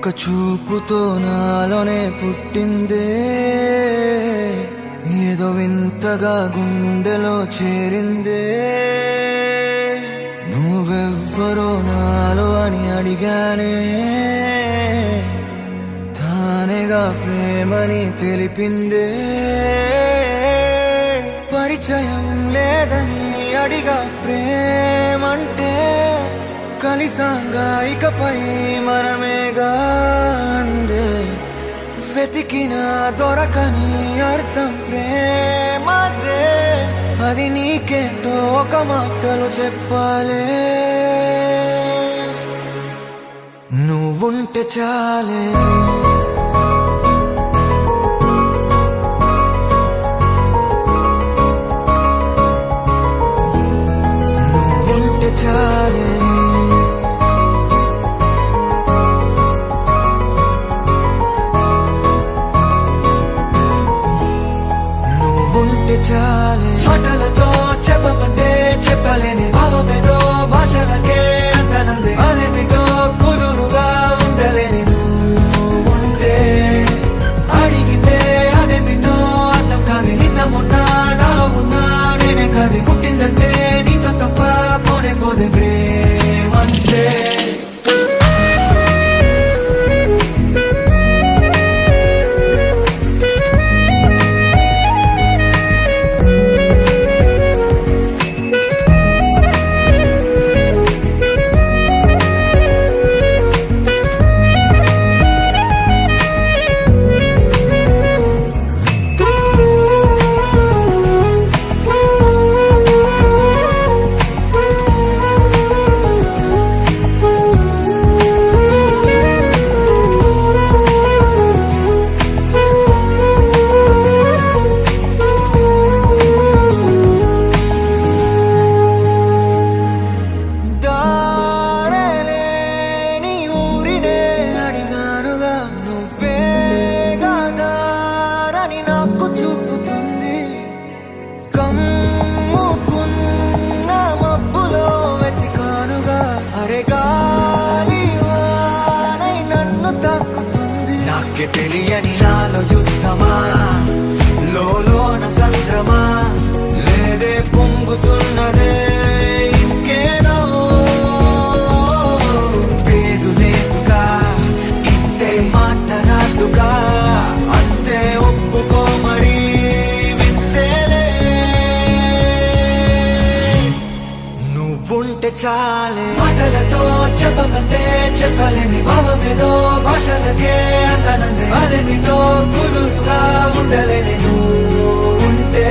ఒక్క చూపుతో నాలోనే పుట్టిందే, ఏదో వింతగా గుండెలో చేరిందే. నువ్వెవ్వరో నాలో అని అడిగానే, తానేగా ప్రేమని తెలిపిందే. పరిచయం లేదని అడిగా ప్రేమంటే, కలిసాంగా ఇకపై మనమేగా అందే. వెతికిన దొరకని అర్థం ప్రేమదే, అది నీకేంటో ఒక మాటలు చెప్పాలే. నువ్వుంటే చాలే, నువ్వుంటే చాలే, నువ్వుంటే చాలే. మాటలతో చెప్పమంటే చెప్పలేని భావమేదో భాషలకే అందనందే. అదేమిటో కుదురుగా ఉండలేని నువ్వుంటే, అడిగితే అదేమిటో అర్థం కాదు. నిన్న మొన్న నాలో ఉన్నా నేనే కాదు. పుట్టిందంటే నీతో తప్ప పోనే పోదే ప్రేమంతే. నాకే తెలియని నాలో యుద్ధమా, లోన సంద్రమా, లేదే పొంగుతున్నదే ఇంకేదో. పేరు లేదుగా ఇంతే మాట్లాడుగా, అంతే ఒప్పుకో మరి వింతేలే. నువ్వుంటే చాలే, మాటలతో చెప్పమంటే చెప్పలేని భావమేదో భాషలకే అందనందే. అదేమిటో కుదురుగా ఉండలేని నువ్వుంటే,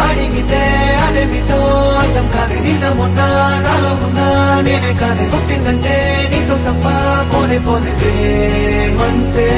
అడిగితే అదేమిటో అర్థం కాదు. నిన్న మొన్న నాలో ఉన్నా నేనే కాదు. పుట్టిందంటే నీతో తప్ప పోనే పోతే ప్రేమంతే.